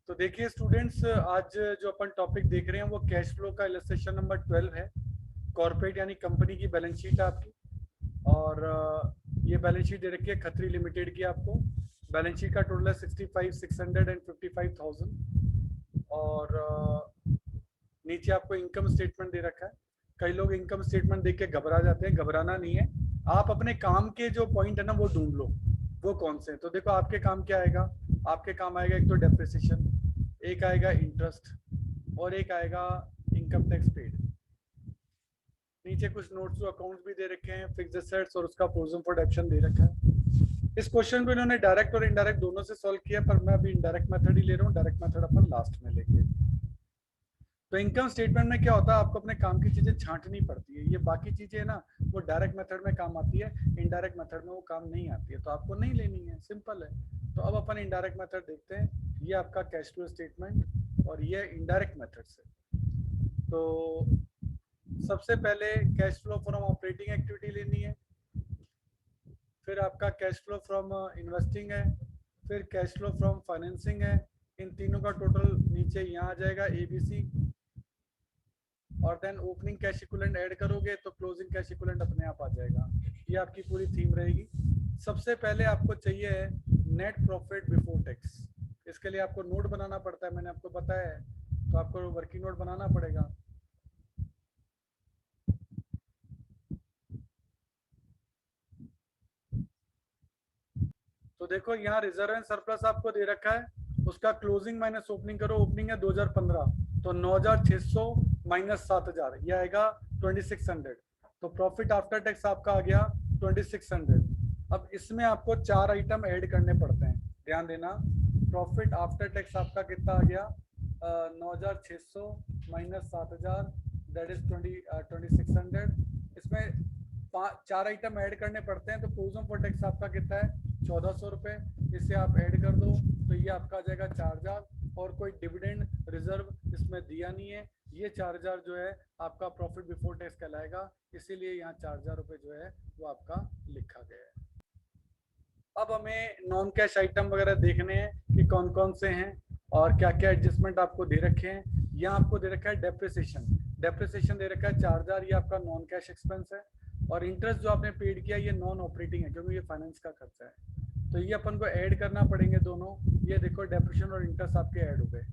तो देखिए स्टूडेंट्स, आज जो अपन टॉपिक देख रहे हैं वो कैश फ्लो का इलस्ट्रेशन नंबर 12 है। कॉर्पोरेट यानी कंपनी की बैलेंस शीट है आपकी। और ये बैलेंस शीट दे रखी है खत्री लिमिटेड की आपको। बैलेंस शीट का टोटल है 65,655,000। और नीचे आपको इनकम स्टेटमेंट दे रखा है। कई लोग इनकम स्टेटमेंट देख के घबरा जाते हैं, घबराना नहीं है। आप अपने काम के जो पॉइंट है ना वो ढूंढ लो, वो कौन से हैं। तो देखो आपके काम क्या आएगा। आपके काम आएगा एक तो डेप्रिसिएशन, एक आएगा इंटरेस्ट, और एक आएगा इनकम टैक्स पेड। नीचे कुछ नोट्स टू अकाउंट्स भी दे रखे हैं, फिक्स्ड एसेट्स और उसका प्रोविजन फॉर डेप्शन दे रखा है। इस क्वेश्चन को इन्होंने डायरेक्ट और इनडायरेक्ट दोनों से सॉल्व किया, पर मैं अभी इनडायरेक्ट मेथड ही ले रहा हूँ, डायरेक्ट मेथड अपन लास्ट में लेंगे। तो इनकम स्टेटमेंट में क्या होता है, आपको अपने काम की चीजें छांटनी पड़ती है। ये बाकी चीजें है ना, वो डायरेक्ट मेथड में काम आती है, इनडायरेक्ट मेथड में वो काम नहीं आती है, तो आपको नहीं लेनी है, सिंपल है। तो अब अपन इनडायरेक्ट मेथड देखते हैं। ये आपका कैश फ्लो स्टेटमेंट और ये इनडायरेक्ट मेथड से। तो सबसे पहले cash flow from operating activity लेनी है, फिर आपका कैश फ्लो फ्रॉम इन्वेस्टिंग है, फिर कैश फ्लो फ्रॉम फाइनेंसिंग है। इन तीनों का टोटल नीचे यहाँ आ जाएगा ABC। और then opening cash equivalent add करोगे तो क्लोजिंग कैश इक्विवेलेंट अपने आप आ जाएगा। ये आपकी पूरी थीम रहेगी। सबसे पहले आपको चाहिए है नेट प्रॉफिट बिफोर टैक्स। इसके लिए आपको नोट बनाना पड़ता है, मैंने आपको बताया है, तो आपको वर्किंग नोट बनाना पड़ेगा। तो देखो यहाँ रिजर्व एंड सरप्लस आपको दे रखा है, उसका क्लोजिंग माइनस ओपनिंग करो। ओपनिंग है 2015, तो 9,600 माइनस 7,000, ये आएगा 2,600। तो प्रॉफिट आफ्टर टैक्स आपका आ गया 2,600। अब इसमें आपको 4 आइटम ऐड करने पड़ते हैं, ध्यान देना। प्रॉफिट आफ्टर टैक्स आपका कितना आ गया, 9,600 माइनस 7,000, दैट इज 2,600। इसमें 4 आइटम ऐड करने पड़ते हैं, तो प्रोविजन फॉर टैक्स आपका कितना है, 1,400 रुपये। इसे आप ऐड कर दो तो ये आपका आ जाएगा 4,000। और कोई डिविडेंड रिजर्व इसमें दिया नहीं है, ये 4,000 जो है आपका प्रॉफिट बिफोर टैक्स कहलाएगा, इसीलिए यहाँ 4,000 रुपये जो है वो आपका लिखा गया है। अब हमें नॉन कैश आइटम वगैरह देखने हैं कि कौन कौन से हैं और क्या क्या एडजस्टमेंट आपको दे रखे हैं। यहाँ आपको दे रखा है डेप्रिसिएशन। डेप्रिसिएशन दे रखा है 4,000, ये आपका नॉन कैश एक्सपेंस है। और इंटरेस्ट जो आपने पेड किया ये नॉन ऑपरेटिंग है, क्योंकि ये फाइनेंस का खर्चा है, तो ये अपन को ऐड करना पड़ेंगे दोनों। ये देखो डेप्रिसिएशन और इंटरेस्ट आपके ऐड हो गए।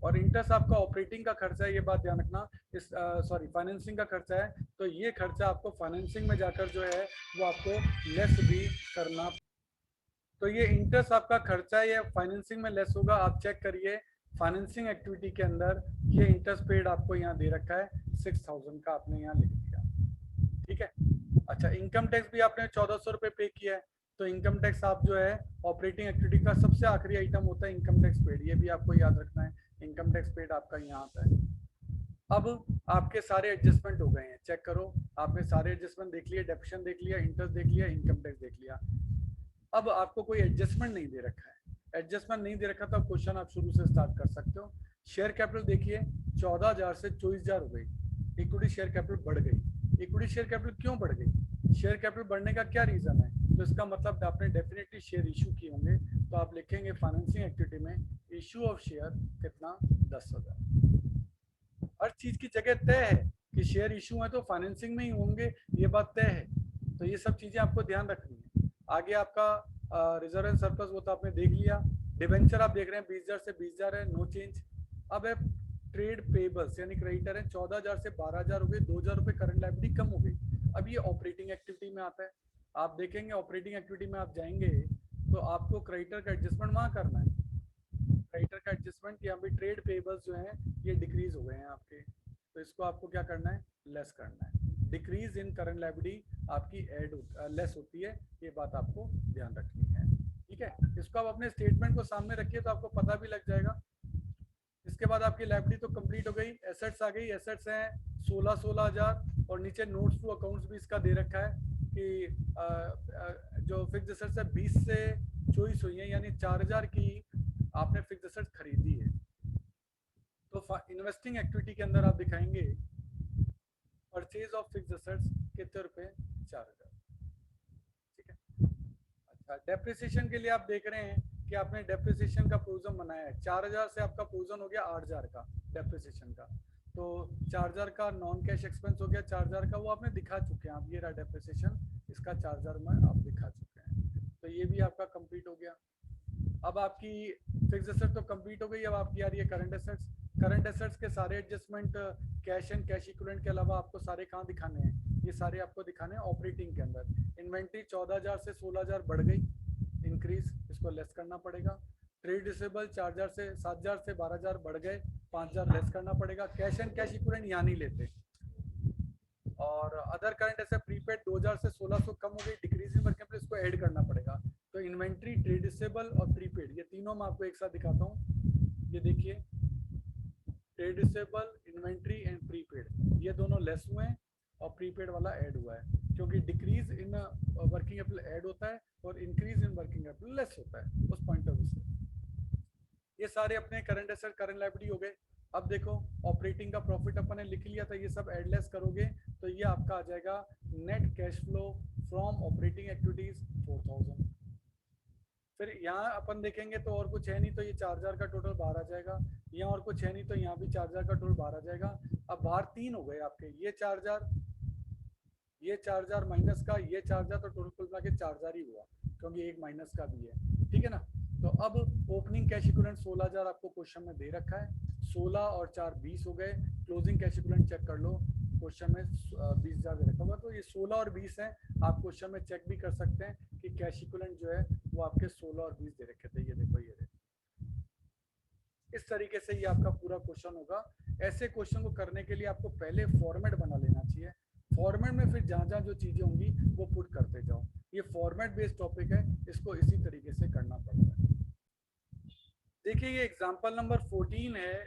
और इंटरेस्ट आपका ऑपरेटिंग का खर्चा है, ये बात ध्यान रखना। इस सॉरी फाइनेंसिंग का खर्चा है, तो ये खर्चा आपको फाइनेंसिंग में जाकर जो है वो आपको लेस भी करना। तो ये इंटरेस्ट आपका खर्चा है, ये फाइनेंसिंग में लेस होगा। आप चेक करिए फाइनेंसिंग एक्टिविटी के अंदर ये इंटरेस्ट पेड आपको यहाँ दे रखा है 6,000 का, आपने यहाँ लिख दिया, ठीक है। अच्छा, इनकम टैक्स भी आपने 1,400 रुपये पे किया है, तो इनकम टैक्स आप जो है ऑपरेटिंग एक्टिविटी का सबसे आखिरी आइटम होता है इनकम टैक्स पेड, ये भी आपको याद रखना है। इनकम टैक्स पेड आपका यहाँ आता है। अब आपके सारे एडजस्टमेंट हो गए हैं, चेक करो। आपने सारे एडजस्टमेंट देख लिए, डेप्शन देख लिया, इंटरेस्ट देख लिया, इनकम टैक्स देख लिया। अब आपको कोई एडजस्टमेंट नहीं दे रखा है। एडजस्टमेंट नहीं दे रखा तो क्वेश्चन आप शुरू से स्टार्ट कर सकते हो। शेयर कैपिटल देखिए 14,000 से 24,000 हो गई, इक्विटी शेयर कैपिटल बढ़ गई। इक्विटी शेयर कैपिटल क्यों बढ़ गई, शेयर कैपिटल बढ़ने का क्या रीजन है, तो इसका मतलब आपने डेफिनेटली शेयर इशू किए होंगे। तो आप लिखेंगे फाइनेंसिंग एक्टिविटी में इशू ऑफ शेयर कितना, 10,000। हर चीज की जगह तय है कि शेयर इशू है तो फाइनेंसिंग में ही होंगे, ये बात तय है। तो ये सब चीजें आपको ध्यान रखनी है। आगे आपका रिजर्व एंड सरप्लस वो तो आपने देख लिया। डिवेंचर आप देख रहे हैं 20,000 से 20,000 है, नो चेंज। अब है ट्रेड पेबल्स यानी क्रेडिटर है, 14,000 से 12,000 हो गए, 2,000 रुपये करंट लायबिलिटी कम हो गई। अब ये ऑपरेटिंग एक्टिविटी में आता है। आप देखेंगे ऑपरेटिंग एक्टिविटी में आप जाएंगे तो आपको क्रेडिटर का एडजस्टमेंट वहां करना है। क्रेडिटर का एडजस्टमेंट, यहाँ पे ट्रेड पेबल्स जो हैं ये डिक्रीज हो गए हैं आपके, तो इसको आपको क्या करना है, लेस करना है। डिक्रीज इन करंट लायबिलिटी आपकी लेस होती है, ये बात आपको ध्यान रखनी है, ठीक है। इसको आप अपने स्टेटमेंट को सामने रखिए तो आपको पता भी लग जाएगा। इसके बाद आपकी लायबिलिटी तो कंप्लीट हो गई, एसेट्स आ गई। एसेट्स हैं 16,000 और नीचे नोट्स टू अकाउंट्स भी इसका दे रखा है कि जो फिक्स एसेट्स है 20 से 24 हुई है, यानी 4,000 की आपने फिक्स एसेट्स खरीदी है। तो इन्वेस्टिंग एक्टिविटी के अंदर आप दिखाएंगे परचेज ऑफ फिक्स एसेट्स कितने रुपए, 4,000, ठीक है। अच्छा, डेप्रिसिएशन के लिए आप देख रहे हैं कि आपने डेप्रिसिएशन का प्रोविजन बनाया है, 4000 से आपका प्रोविजन हो गया 8000 का डेप्रिसिएशन का, तो 4000 का नॉन कैश एक्सपेंस हो गया 4000 का, वो आपने दिखा चुके हैं आप, ये रहा डेप्रिसिएशन, इसका 4000 में आप दिखा चुके हैं, तो ये भी आपका कंप्लीट हो गया। अब आपकी फिक्स एसेट तो कंप्लीट हो गई, अब आपकी आ रही है करंट एसेट्स। करंट एसेट्स के सारे adjustment cash and cash equivalent के अलावा आपको सारे कहाँ दिखाने हैं, ये सारे आपको दिखाने हैं ऑपरेटिंग के अंदर। इन्वेंट्री 14000 से 16000 बढ़ गई, इंक्रीज, इसको लेस करना पड़ेगा। ट्रेड रिसीवेबल 4000 से 7000 से 12000 बढ़ गए, 5000 लेस करना पड़ेगा। कैश एंड कैश इक्विवेलेंट यहाँ नहीं लेते। और अदर करंट एसेट प्रीपेड 2000 से 1600 कम हो गई, डिक्रीज इन वर्किंग कैपिटल, इसको ऐड करना पड़ेगा। तो इन्वेंट्री, ट्रेड रिसीवेबल और प्रीपेड, ये तीनों मैं आपको एक साथ दिखाता हूँ। ये देखिए, trade receivable, inventory and prepaid, ये दोनों लेस हुए हैं और प्रीपेड वाला ऐड हुआ है, क्योंकि decrease in working capital add होता है और increase in working capital less होता है, उस पॉइंट ऑफ व्यू से। ये सारे अपने करंट एसेट करंट लायबिलिटी हो गए। अब देखो, ऑपरेटिंग का प्रॉफिट अपन ने लिख लिया था, ये सब एडलेस करोगे तो ये आपका आ जाएगा net cash flow from operating activities 4000। फिर यहाँ अपन देखेंगे तो और कुछ है नहीं, तो ये 4000 का टोटल बाहर आ जाएगा, यहाँ और कुछ है नहीं, तो यहाँ भी 4000 का टोटल बाहर आ जाएगा। अब बाहर तीन हो गए आपके, ये 4000, ये 4000 माइनस का, ये 4000, तो टोटल कुल मिला के 4000 ही हुआ, क्योंकि एक माइनस का भी है, ठीक है ना। तो अब ओपनिंग कैश इक्विवेलेंट 16000 आपको क्वेश्चन में दे रखा है, 16 और 4 20 हो गए। क्लोजिंग कैश इक्विवेलेंट चेक कर लो, क्वेश्चन में 20000 दे रखा हुआ, तो ये 16 और 20 है। आप क्वेश्चन में चेक भी कर सकते हैं कि कैश इक्विवेलेंट जो है वो आपके 16 और 20 दे रखे थे, ये देखो, ये देखो, इस तरीके से ये आपका पूरा क्वेश्चन होगा। ऐसे क्वेश्चन को करने के लिए आपको पहले फॉर्मेट बना लेना चाहिए, फॉर्मेट में फिर जहाँ जहाँ जो चीजें होंगी वो पुट करते जाओ। ये फॉर्मेट बेस्ड टॉपिक है, इसको इसी तरीके से करना पड़ता है। देखिए, ये एग्जांपल नंबर 14 है।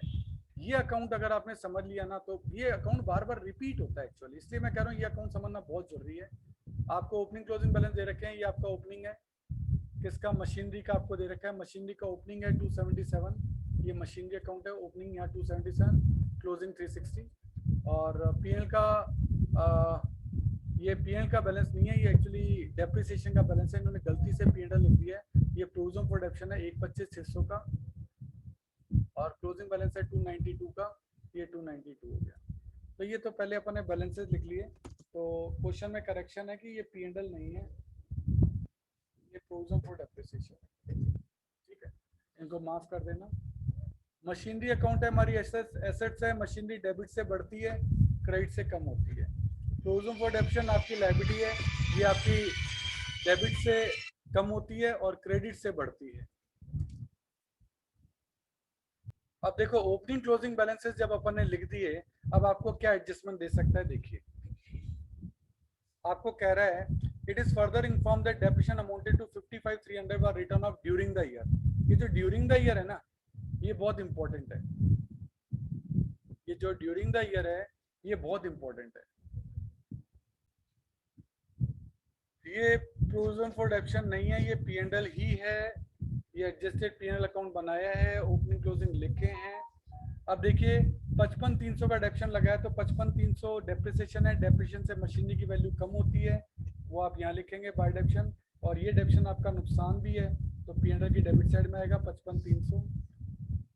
ये अकाउंट अगर आपने समझ लिया ना, तो ये अकाउंट बार बार रिपीट होता है एक्चुअली, इसलिए मैं कह रहा हूँ ये अकाउंट समझना बहुत जरूरी है। आपको ओपनिंग क्लोजिंग बैलेंस दे रखे हैं, ये आपका ओपनिंग है, किसका, मशीनरी का आपको दे रखा है, मशीनरी का ओपनिंग है 277, ये मशीनरी अकाउंट है, ओपनिंग यहाँ 277, क्लोजिंग 360। और पीएल का ये पीएल का बैलेंस नहीं है, ये एक्चुअली डेप्रिसिएशन का बैलेंस है, इन्होंने गलती से पीएल लिख दिया है। ये प्रोविजन फॉर डेप्शन है 125,600 का, और क्लोजिंग बैलेंस है 292 का, ये 292 हो गया। तो ये तो पहले अपन ने बैलेंसेस लिख लिए, तो क्वेश्चन में करेक्शन है कि ये पीएल नहीं है, ये प्रोविजन फॉर डेप्रिसिएशन, ठीक है, इनको माफ कर देना। मशीनरी अकाउंट है हमारी, एसेट्स है, मशीनरी डेबिट से बढ़ती है, क्रेडिट से कम होती है। प्रोविजन फॉर डेप्शन आपकी लायबिलिटी है, ये आपकी डेबिट से कम होती है और क्रेडिट से बढ़ती है। अब देखो, ओपनिंग क्लोजिंग बैलेंसेस जब अपन ने लिख दिए, अब आपको क्या एडजस्टमेंट दे सकता है, देखिए आपको कह रहा है it is further inform that depreciation amounted to 55,300 were written off during the year. ये जो ड्यूरिंग द ईयर है ना, ये बहुत इंपॉर्टेंट है, ये जो ड्यूरिंग द ईयर है ये बहुत इंपॉर्टेंट है। ये प्रोविजन फॉर डेप्शन नहीं है, ये पीएनएल ही है, ये एडजस्टेड पीएनएल अकाउंट बनाया है, ओपनिंग क्लोजिंग लिखे हैं। अब देखिए 55,300 का डेप्शन लगा है, तो 55,300 डेप्रिसिएशन है, डेप्रिसिएशन से मशीनरी की वैल्यू कम होती है, वो आप यहाँ लिखेंगे बाय डेप्शन। और ये डेप्शन आपका नुकसान भी है, तो पीएनएल की डेबिट साइड में आएगा 55,300।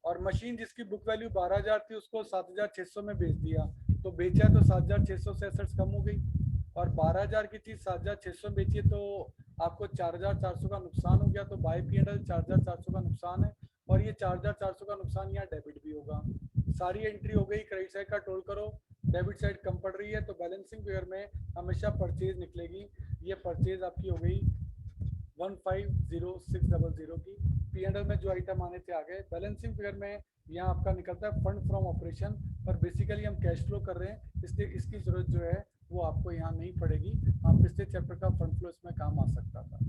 और मशीन जिसकी बुक वैल्यू 12,000 थी उसको 7,600 में बेच दिया, तो बेचा तो 7,600 से एसेट्स कम हो गई, और 12,000 की चीज 7,600 बेची तो आपको 4,400 का नुकसान हो गया, तो बाय पीएनएल 4,400 का नुकसान है, और ये 4,400 का नुकसान यहाँ डेबिट भी होगा। सारी एंट्री हो गई, क्रेडिट साइड का टोल करो, डेबिट साइड कम पड़ रही है, तो बैलेंसिंग फिगर में हमेशा परचेज निकलेगी, ये परचेज आपकी हो गई 150600 की। पीएनएल में जो आइटम आने थे आ गए, बैलेंसिंग फिगर में यहाँ आपका निकलता है फंड फ्रॉम ऑपरेशन, पर बेसिकली हम कैश फ्लो कर रहे हैं, इसलिए इसकी जरूरत जो है वो आपको यहाँ नहीं पड़ेगी। हाँ, पिछले चैप्टर का फंड फ्लो इसमें काम आ सकता था।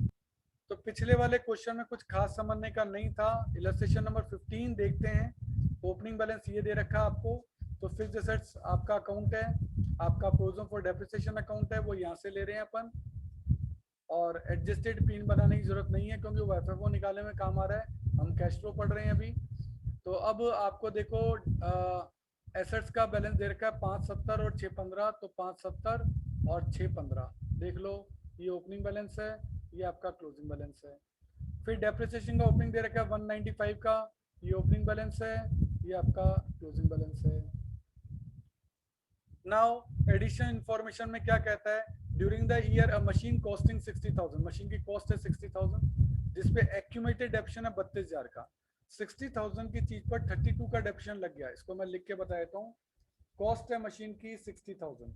तो पिछले वाले क्वेश्चन में कुछ खास समझने का नहीं था। इलस्ट्रेशन नंबर 15 देखते हैं। ओपनिंग बैलेंस ये दे रखा आपको, तो फिक्स्ड एसेट्स आपका अकाउंट है, आपका प्रोविजन फॉर डेप्रिसिएशन अकाउंट है, वो यहाँ से ले रहे हैं अपन, और एडजस्टेड पिन बनाने की जरूरत नहीं है क्योंकि वो एफएफओ निकालने में काम आ रहा है, हम कैश फ्लो पढ़ रहे हैं अभी। तो अब आपको देखो एसेट्स का बैलेंस दे रखा है 570 और 615, तो 570 और 615 देख लो, ये ओपनिंग बैलेंस है, ये आपका क्लोजिंग बैलेंस है। फिर डेप्रिसिएशन का ओपनिंग दे रखा है 195 का, ये ओपनिंग बैलेंस है, ये आपका क्लोजिंग बैलेंस है। नाउ एडिशन इंफॉर्मेशन में क्या कहता है, during the year a machine costing 60,000, machine की कॉस्ट है 60,000 जिसपे एक्यूमुलेटेड डेप्रिसिएशन है 32,000 का। 60,000 की चीज पर 32 का डेप्रिसिएशन लग गया, इसको मैं लिख के बता देता हूँ। कॉस्ट है मशीन की 60,000,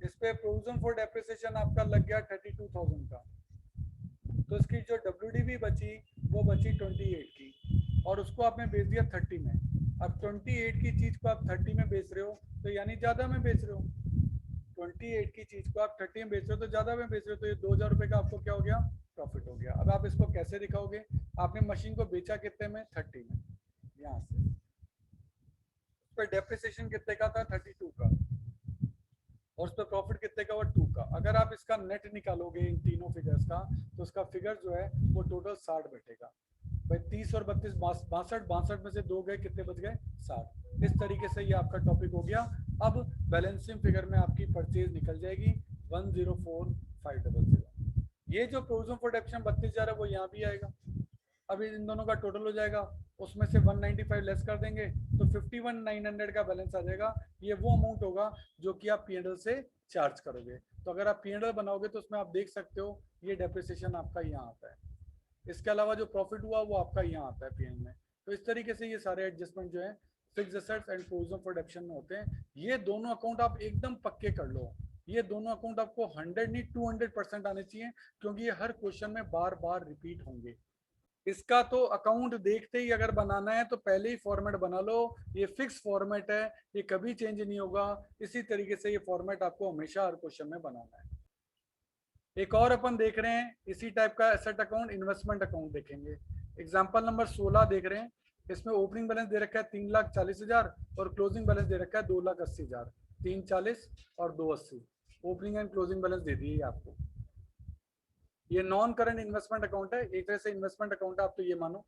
इस पे प्रोविजन फॉर डेप्रिसिएशन आपका लग गया 32,000 का, तो इसकी जो WDV बची वो बची 28 की, और उसको आपने बेच दिया 30 में। अब 28 की चीज को आप 30 में बेच रहे हो तो यानी ज्यादा में बेच रहे हो, 28 की चीज को आप 30 में बेच रहे हो तो ज्यादा में बेच रहे हो, तो ये 2,000 रुपए का आपको क्या हो गया, प्रॉफिट हो गया। अब आप इसको कैसे दिखाओगे, आपने मशीन को बेचा कितने में, 30 में, यहाँ से उस पर डेप्रिसिएशन कितने का था, 32 का, और उस पर प्रॉफिट कितने का, वो 2 का। अगर आप इसका नेट निकालोगे इन तीनों फिगर्स का, तो उसका फिगर जो है वो टोटल 60 बैठेगा। भाई 30 और 32 62 में से 2 गए, कितने बच गए, 60। इस तरीके से ये आपका टॉपिक हो गया। अब बैलेंसिंग फिगर में आपकी परचेज निकल जाएगी 104,500। ये जो प्रोविजन फॉर डेप्रिसिएशन 32,000 है वो यहाँ भी आएगा। अब इन दोनों का टोटल हो जाएगा, उसमें से 195 लेस कर देंगे तो 51,900 का बैलेंस आ जाएगा। ये वो अमाउंट होगा जो कि आप P&L से चार्ज करोगे। तो अगर आप P&L बनाओगे तो उसमें आप देख सकते हो ये डेप्रिसिएशन आपका यहाँ आता है, इसके अलावा जो प्रॉफिट हुआ वो आपका यहाँ आता है P&L में। तो इस तरीके से ये सारे एडजस्टमेंट जो है fixed assets and provision for depreciation में होते हैं। ये दोनों अकाउंट आप एकदम पक्के कर लो, ये दोनों अकाउंट आपको 100 नहीं 200% आने चाहिए, क्योंकि ये हर क्वेश्चन में बार बार रिपीट होंगे। इसका तो अकाउंट देखते ही अगर बनाना है तो पहले ही फॉर्मेट बना लो, ये फिक्स फॉर्मेट है, ये कभी चेंज नहीं होगा। इसी तरीके से ये फॉर्मेट आपको हमेशा हर क्वेश्चन में बनाना है। एक और अपन देख रहे हैं इसी टाइप का एसेट अकाउंट, इन्वेस्टमेंट अकाउंट देखेंगे। एग्जांपल नंबर 16 देख रहे हैं, इसमें ओपनिंग बैलेंस दे रखा है 3,40,000 और क्लोजिंग बैलेंस दे रखा है 2,80,000, 340 और 280 ओपनिंग एंड क्लोजिंग बैलेंस दे दिए आपको। ये नॉन करंट इन्वेस्टमेंट अकाउंट है, एक तरह से इन्वेस्टमेंट अकाउंट है, आप तो ये मानो।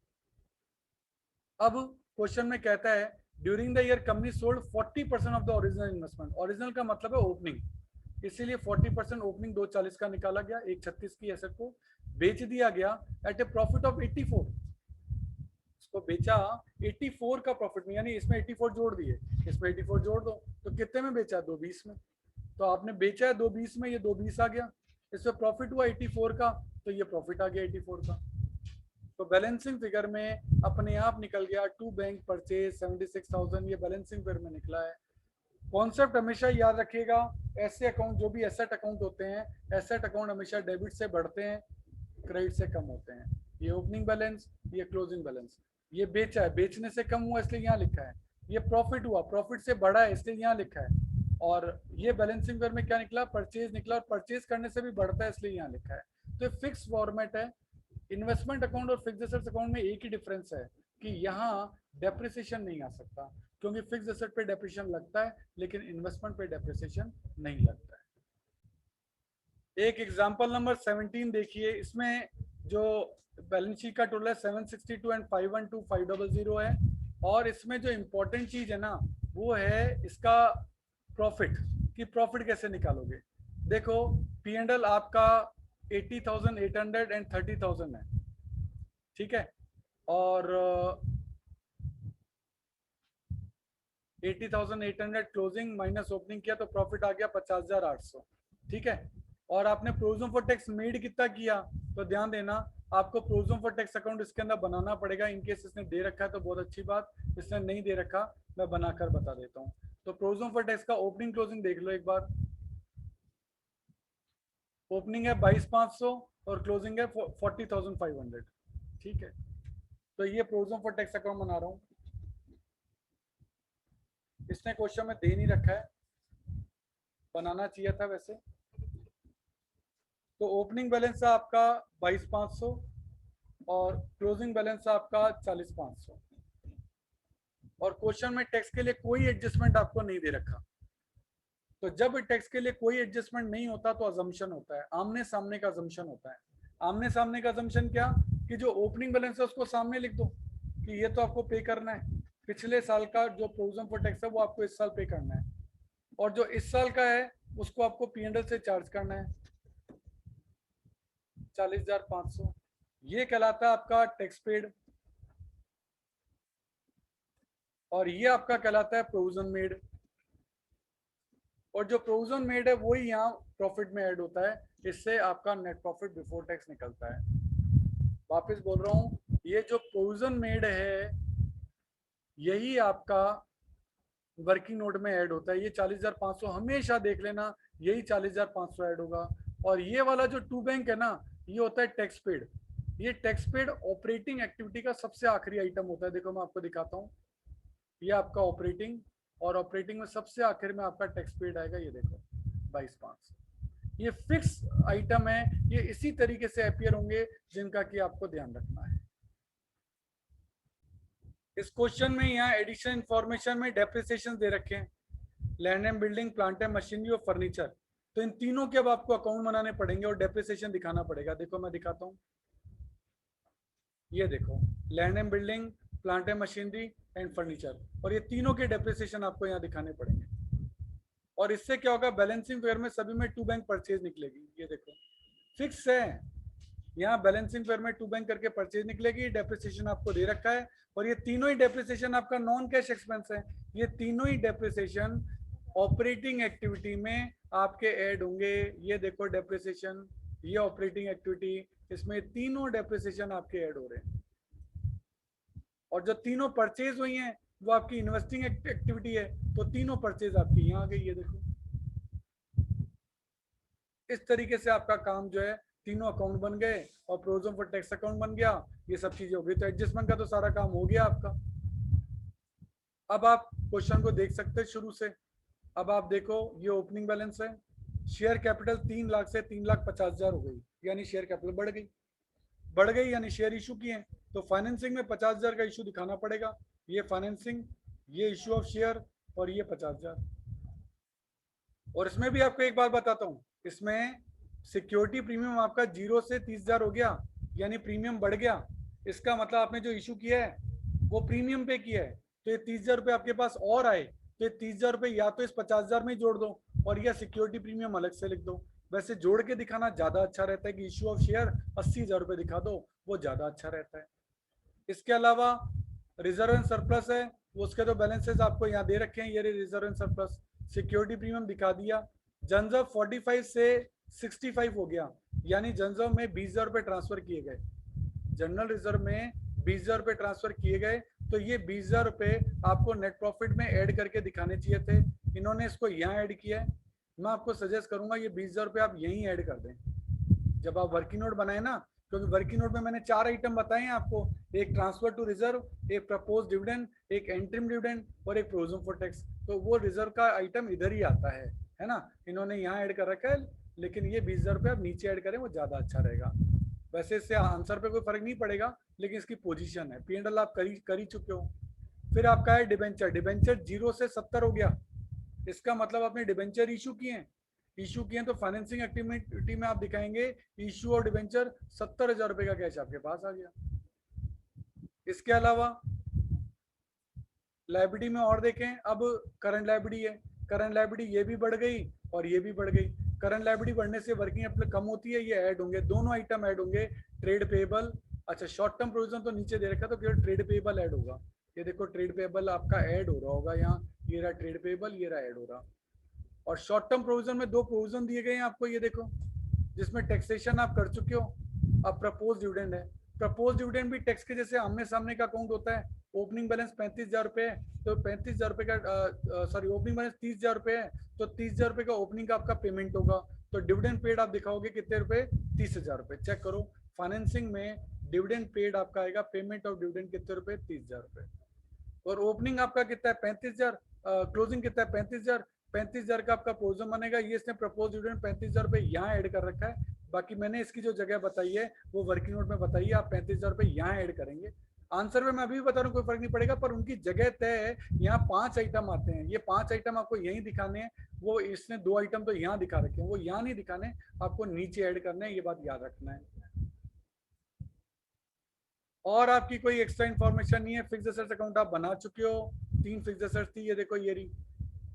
अब क्वेश्चन में कहता है during the year company sold 40% of the original investment, original का मतलब है ओपनिंग, इसीलिए 40% ओपनिंग 240 का निकाला गया, 136 की एसेट को बेच दिया गया एट ए प्रॉफिट ऑफ 84। इसको बेचा 84 का प्रॉफिट में, यानी इसमें 84 जोड़ दिए, इसमें 84 जोड़ दो तो कितने में बेचा, 220 में। तो आपने बेचा है 220 में, ये 220 आ गया, इसमें प्रॉफिट हुआ 84 का, तो ये प्रॉफिट आ गया 84 का। तो बैलेंसिंग फिगर में अपने आप निकल गया टू बैंक परचेज 76,000, ये बैलेंसिंग फिगर में निकला है। कॉन्सेप्ट हमेशा याद रखिएगा, ऐसे अकाउंट जो भी एसेट अकाउंट होते हैं, एसेट अकाउंट हमेशा डेबिट से बढ़ते हैं, क्रेडिट से कम होते हैं। ये ओपनिंग बैलेंस, ये क्लोजिंग बैलेंस, ये बेचा है, बेचने से कम हुआ इसलिए यहाँ लिखा है। ये प्रॉफिट हुआ, प्रॉफिट से बढ़ा है इसलिए यहाँ लिखा है। और ये बैलेंसिंग फिगर में क्या निकला, परचेज निकला, और परचेज करने से भी बढ़ता है इसलिए यहाँ लिखा है। तो फिक्स फॉर्मेट है। इन्वेस्टमेंट अकाउंट और फिक्स्ड एसेट्स अकाउंट में एक ही डिफरेंस है कि यहाँ डेप्रिसिएशन नहीं आ सकता, क्योंकि फिक्स्ड एसेट पे डेप्रिसिएशन लगता है लेकिन इन्वेस्टमेंट पे डेप्रिसिएशन नहीं लगता है। एक एग्जांपल नंबर 17 देखिए, इसमें जो बैलेंस शीट का टोटल है 762 एंड 512,500 है, और इसमें जो इम्पोर्टेंट चीज है ना वो है इसका प्रॉफिट, कि प्रॉफिट कैसे निकालोगे। देखो P&L आपका 80,800 एंड 30,000 है, ठीक है, और 80,800 क्लोजिंग माइनस ओपनिंग किया तो प्रॉफिट आ गया 50,800, ठीक है। और आपने प्रोविजन फॉर टैक्स मेड कितना किया, तो ध्यान देना आपको प्रोविजन फॉर टैक्स अकाउंट इसके अंदर बनाना पड़ेगा। इनकेस इसने दे रखा है तो बहुत अच्छी बात, इसने नहीं दे रखा मैं बनाकर बता देता हूँ। तो प्रोविजन फॉर टैक्स का ओपनिंग क्लोजिंग देख लो एक बार। ओपनिंग है 22,500 और क्लोजिंग है 40,500, ठीक है। तो ये प्रोविजन फॉर टैक्स अकाउंट बना रहा हूँ, इसने क्वेश्चन में दे नहीं रखा है, बनाना चाहिए था वैसे। तो ओपनिंग बैलेंस है आपका 22,500 और क्लोजिंग बैलेंस है आपका 40,500, और क्वेश्चन में टैक्स के लिए कोई एडजस्टमेंट आपको नहीं दे रखा। तो जब टैक्स के लिए कोई एडजस्टमेंट नहीं होता तो अजम्पशन होता है, आमने सामने का अजम्पशन होता है। आमने सामने का अजम्पशन क्या, कि जो ओपनिंग बैलेंस है उसको सामने लिख दो कि ये तो आपको पे करना है, पिछले साल का जो प्रोविजन फॉर टैक्स है वो आपको इस साल पे करना है, और जो इस साल का है उसको आपको P&L से चार्ज करना है। 40,500, ये कहलाता है आपका टैक्स पेड, और ये आपका कहलाता है प्रोविजन मेड, और जो प्रोविजन मेड है वही यहाँ प्रॉफिट में ऐड होता है, इससे आपका नेट प्रॉफिट बिफोर टैक्स निकलता है। वापस बोल रहा हूँ, ये जो प्रोविजन मेड है यही आपका वर्किंग नोट में ऐड होता है। ये 40,500 हमेशा देख लेना, यही 40,500 ऐड होगा। और ये वाला जो टू बैंक है ना, ये होता है टैक्स पेड। ये टैक्स पेड ऑपरेटिंग एक्टिविटी का सबसे आखिरी आइटम होता है। देखो मैं आपको दिखाता हूँ, ये आपका ऑपरेटिंग, और ऑपरेटिंग में सबसे आखिर में आपका टैक्स पेड आएगा। ये देखो 22,500, ये फिक्स आइटम है। ये इसी तरीके से अपीयर होंगे जिनका कि आपको ध्यान रखना है। इस क्वेश्चन में यहाँ एडिशन इंफॉर्मेशन में डेप्रिसिएशन दे रखे हैं, land and building, plant and machinery और फर्नीचर। तो इन तीनों के अब आपको अकाउंट बनाने पड़ेंगे और डेप्रिसिएशन दिखाना पड़ेगा। देखो मैं दिखाता हूँ, ये देखो land and building, plant and machinery and furniture, और ये तीनों के डेप्रिसिएशन आपको यहाँ दिखाने पड़ेंगे। और इससे क्या होगा, बैलेंसिंग फेयर में सभी में टू बैंक परचेज निकलेगी। ये देखो फिक्स है, यहाँ बैलेंसिंग फेयर में टू बैंक करके परचेज निकलेगी। डेप्रिसिएशन आपको दे रखा है, और ये तीनों ही डेप्रिसिएशन आपका नॉन कैश एक्सपेंस है। ये तीनों ही डेप्रिसिएशन ऑपरेटिंग एक्टिविटी में आपके ऐड होंगे। ये देखो डेप्रिसिएशन, ये ऑपरेटिंग एक्टिविटी, इसमें तीनों डेप्रिसिएशन आपके ऐड हो रहे हैं। और जो तीनों परचेज हुई हैं वो आपकी इन्वेस्टिंग एक्टिविटी है, तो तीनों परचेज आपकी यहाँ आ गई। ये देखो इस तरीके से आपका काम जो है, तीनों अकाउंट बन गए और प्रोविजन फॉर टैक्स अकाउंट बन गया, ये सब चीजें हो गई। तो एडजस्टमेंट का तो सारा काम हो गया आपका। अब आप क्वेश्चन को देख सकते हैं शुरू से। अब आप देखो, ये ओपनिंग बैलेंस है, शेयर कैपिटल 3 लाख से 3,50,000 हो गई, यानी शेयर कैपिटल बढ़ गई यानी शेयर इशू किए। तो फाइनेंसिंग में 50,000 का इशू दिखाना पड़ेगा। ये फाइनेंसिंग, ये इशू ऑफ शेयर, और ये 50,000। और इसमें भी आपको एक बात बताता हूँ, इसमें सिक्योरिटी प्रीमियम आपका 0 से 30,000 हो गया, यानी प्रीमियम बढ़ गया। इसका मतलब आपने जो इशू किया है वो प्रीमियम पे किया है, तो ये 30,000 रुपये आपके पास और आए, तो ये 30,000 रुपये या तो इस 50,000 में जोड़ दो, और या सिक्योरिटी प्रीमियम अलग से लिख दो। वैसे जोड़ के दिखाना ज्यादा अच्छा रहता है कि इशू ऑफ शेयर 80,000 रुपये दिखा दो, वो ज्यादा अच्छा रहता है। इसके अलावा रिजर्व एंड सरप्लस है, उसके तो बैलेंसेस आपको यहाँ दे रखे हैं। ये reserve and surplus, security premium दिखा दिया। जनरल 45 से 65 हो गया, यानी जनरल में 20,000 रुपये ट्रांसफर किए गए, जनरल रिजर्व में 20,000 रुपये ट्रांसफर किए गए। तो ये 20,000 रुपये आपको नेट प्रॉफिट में ऐड करके दिखाने चाहिए थे, इन्होंने इसको यहाँ ऐड किया है। मैं आपको सजेस्ट करूंगा ये 20,000 रुपये आप यहीं ऐड कर दें जब आप वर्किंग नोट बनाए ना, क्योंकि वर्किंग नोट में मैंने 4 आइटम बताए हैं आपको, एक ट्रांसफर टू रिजर्व, एक प्रपोज डिविडेंड, एक एंट्रीम डिविडेंड, और एक प्रोविजन फॉर टैक्स। तो वो रिजर्व का आइटम इधर ही आता है ना, इन्होंने यहाँ ऐड कर रखा है। लेकिन ये 20,000 रुपये आप नीचे ऐड करें, वो ज्यादा अच्छा रहेगा। वैसे इससे आंसर पे कोई फर्क नहीं पड़ेगा, लेकिन इसकी पोजीशन है, P&L आप कर ही चुके हो। फिर आपका है डिबेंचर, डिबेंचर 0 से 70 हो गया। इसका मतलब आपने डिबेंचर इशू किए हैं, तो फाइनेंसिंग एक्टिविटी में आप दिखाएंगे इशू और डिबेंचर 70,000 रुपये का कैश आपके पास आ गया। इसके अलावा लाइबिलिटी में और देखें, अब करंट लाइबिलिटी है, करंट लाइबिलिटी ये भी बढ़ गई और ये भी बढ़ गई। करंट लाइबिलिटी बढ़ने से वर्किंग कैपिटल कम होती है, ये ऐड होंगे, दोनों आइटम ऐड होंगे। ट्रेड पेबल, अच्छा शॉर्ट टर्म प्रोविजन तो नीचे दे रखा, तो केवल ट्रेड पेबल ऐड होगा। ये देखो ट्रेड पेबल आपका ऐड हो रहा होगा यहाँ, ये रहा ट्रेड पेबल, ये रहा ऐड हो रहा। और शॉर्ट टर्म प्रोविजन में 2 प्रोविजन दिए गए हैं आपको, ये देखो, जिसमें टैक्सेशन आप कर चुके हो। अब प्रपोज डिविडेंड है, प्रपोज डिविडेंड भी टैक्स के जैसे आमने सामने का अकाउंट होता है। ओपनिंग बैलेंस 35,000 रुपये है, तो 35,000 रुपये का सॉरी ओपनिंग बैलेंस 30,000 रुपये है, तो 30,000 रुपये का ओपनिंग का आपका पेमेंट होगा। तो डिविडेंड पेड आप दिखाओगे कितने रुपए, 30,000 रुपये। चेक करो, फाइनेंसिंग में डिविडेंड पेड आपका आएगा, पेमेंट ऑफ डिविडेंड कितने रुपए, 30,000 रुपये। और ओपनिंग आपका कितना है, 35,000, क्लोजिंग कितना है, 35,000। 35,000 का आपका प्रोविजन बनेगा, ये इसने प्रपोज डिविडेंड 35,000 रुपये यहाँ ऐड कर रखा है। बाकी मैंने इसकी जो जगह बताई है वो वर्किंग नोट में बताइए, आप 35,000 रुपये यहाँ ऐड करेंगे। आंसर में मैं अभी भी बता रहा हूँ, कोई फर्क नहीं पड़ेगा, पर उनकी जगह तय है। यहाँ 5 आइटम आते हैं, ये 5 आइटम आपको यहीं दिखाने हैं। वो इसने 2 आइटम तो यहाँ दिखा रखे हैं, वो यहाँ नहीं दिखाने, आपको नीचे ऐड करना है, ये बात याद रखना है। और आपकी कोई एक्स्ट्रा इन्फॉर्मेशन नहीं है। फिक्स्ड एसेट्स अकाउंट आप बना चुके हो, 3 फिक्स्ड एसेट्स थी, ये देखो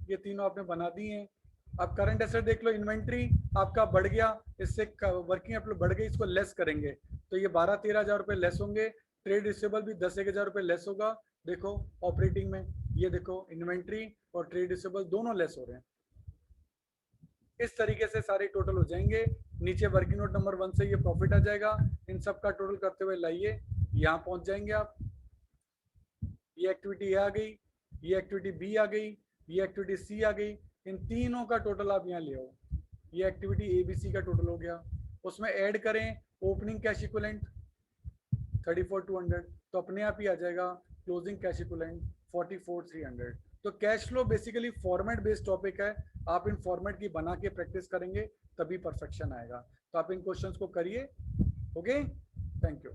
ये तीनों आपने बना दी हैं। अब करंट एसेट देख लो, इन्वेंट्री आपका बढ़ गया, इससे वर्किंग कैपिटल बढ़ गई, इसको लेस करेंगे तो ये 12-13 हजार रुपए लेस होंगे। ट्रेड रिसीवेबल भी 10-1 हजार रुपए लेस होगा। देखो ऑपरेटिंग में ये देखो इन्वेंट्री और ट्रेड रिसीवेबल दोनों लेस हो रहे हैं। इस तरीके से सारे टोटल हो जाएंगे। नीचे वर्किंग नोट नंबर 1 से ये प्रॉफिट आ जाएगा। इन सब का टोटल करते हुए लाइए, यहाँ पहुंच जाएंगे आप। ये एक्टिविटी आ गई, ये एक्टिविटी बी आ गई, ये एक्टिविटी सी आ गई। इन तीनों का टोटल आप यहाँ ले आओ। ये एक्टिविटी ए बी सी का टोटल हो गया। उसमें ऐड करें ओपनिंग कैश इक्विवेलेंट 34,200, तो अपने आप ही आ जाएगा क्लोजिंग कैश इक्विवेलेंट 44,300। तो cash flow basically format based topic है। आप इन फॉर्मेट की बना के प्रैक्टिस करेंगे तभी परफेक्शन आएगा। तो आप इन क्वेश्चंस को करिए। Okay, thank you.